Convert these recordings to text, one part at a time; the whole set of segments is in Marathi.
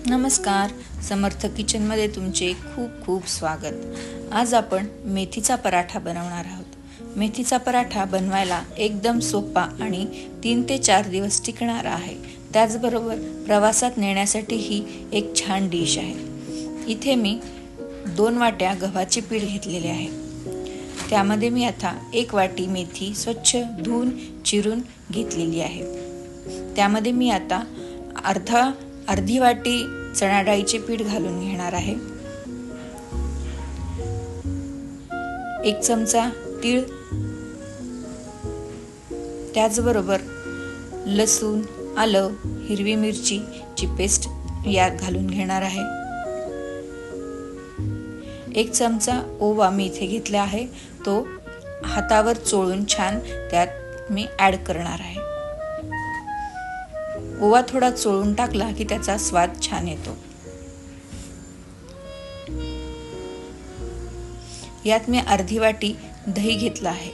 नमस्कार, समर्थ किचनमध्ये तुमचे खूप खूप स्वागत। आज आपण मेथीचा पराठा बनवणार आहोत। मेथीचा पराठा बनवायला एकदम सोपा आणि 3 ते 4 दिवस टिकणारा आहे। त्याचबरोबर प्रवासात नेण्यासाठी ही एक छान डिश आहे। इथे मी 2 वाट्या गव्हाचे पीठ घेतलेले आहे। त्यामध्ये मी आता 1 वाटी मेथी स्वच्छ धुवून चिरून घेतलेली आहे। त्यामध्ये मी आता अर्धी वाटी चणा डाळीचे पीठ घालून घेणार आहे। 1 चमचा तीळ, त्याचबरोबर लसूण, आलं, हिरवी मिरचीची पेस्ट यात घालून घेणार आहे। 1 चमचा ओवा मी इथे घेतला आहे, तो हातावर चोळून छान त्यात मी ॲड करणार आहे। ओवा थोडा चोळून टाकला की त्याचा स्वाद छान येतो। यात मी अर्धी वाटी दही घेतला आहे।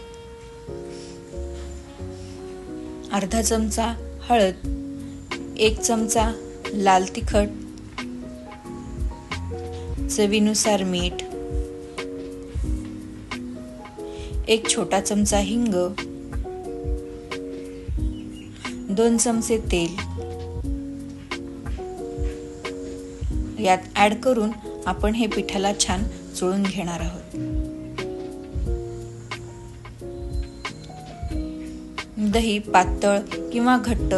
अर्धा चमचा हळद, 1 चमचा लाल तिखट, चवीनुसार मीठ, 1 छोटा चमचा हिंग, 2 चमचे तेल यात ॲड करून आपण हे पिठाला छान चोळून घेणार आहोत। दही पातळ किंवा घट्ट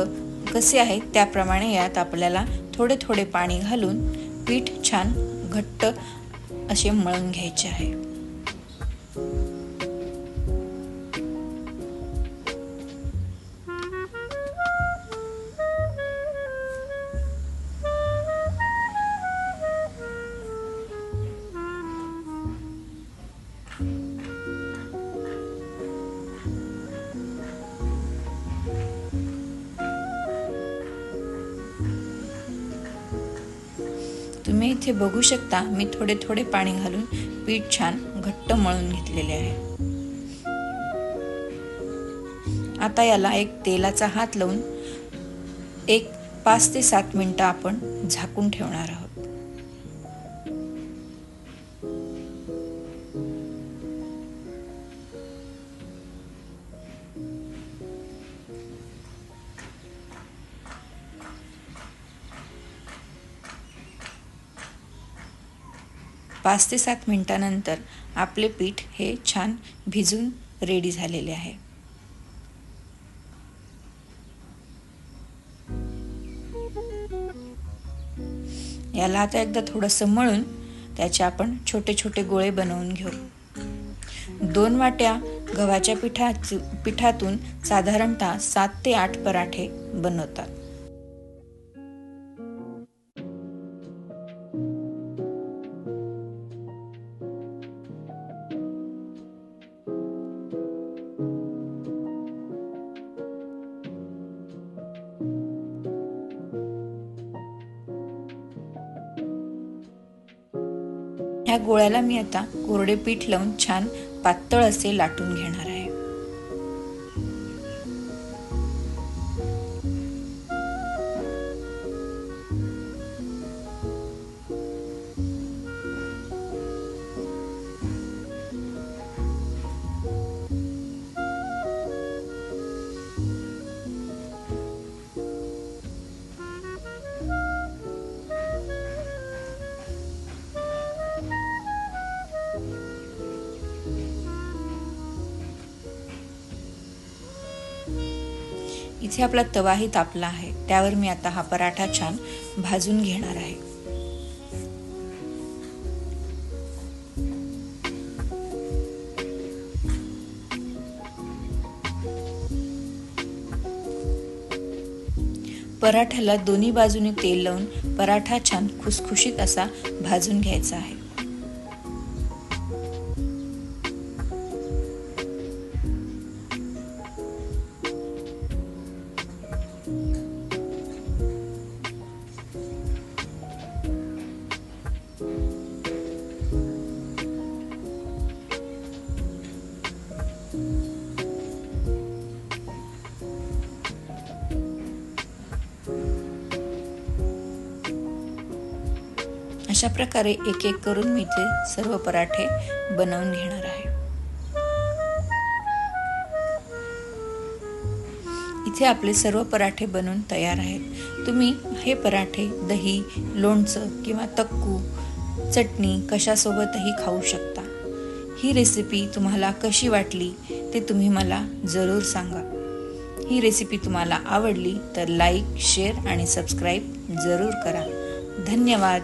कसे आहे त्याप्रमाणे यात आपल्याला थोडे थोडे पाणी घालून पीठ छान घट्ट असे मळून घ्यायचे आहे। तुम्ही इथे बघू शकता, मी थोडे थोडे पाणी घालून पीठ छान घट्ट मळून घेतलेले आहे। आता याला एक तेलाचा हात लावून 5 ते 7 मिनिटं आपण झाकून ठेवणार आहोत। पाच ते 7 मिनिटांनंतर आपले पीठ हे छान भिजून रेडी झालेले आहे। याला आता एकदा थोडंसं मळून त्याचे आपण छोटे छोटे गोळे बनवून घेऊ। 2 वाट्या गव्हाच्या पिठातून साधारणतः 7 ते 8 पराठे बनवतात। ह्या गोळ्याला मी आता कोरडे पीठ लावून छान पातळ असे लाटून घेणार आहे। इथे आपला तवाही तापला आहे, त्यावर मी आता हा पराठा छान भाजून घेणार आहे। पराठ्याला दोन्ही बाजूने तेल लावून पराठा छान खुसखुशीत असा भाजून घ्यायचा आहे। अशा प्रकारे एक एक करून मी ते सर्व पराठे बनवून घेणार आहे. इथे आपले सर्व पराठे बनून तयार आहेत. तुम्ही हे पराठे दही, लोणचं किंवा तक्कू, चटणी कशासोबतही खाऊ शकता. ही रेसिपी तुम्हाला कशी वाटली ते तुम्ही मला जरूर सांगा. ही रेसिपी तुम्हाला आवडली तर लाईक, शेअर आणि सबस्क्राईब जरूर करा. धन्यवाद.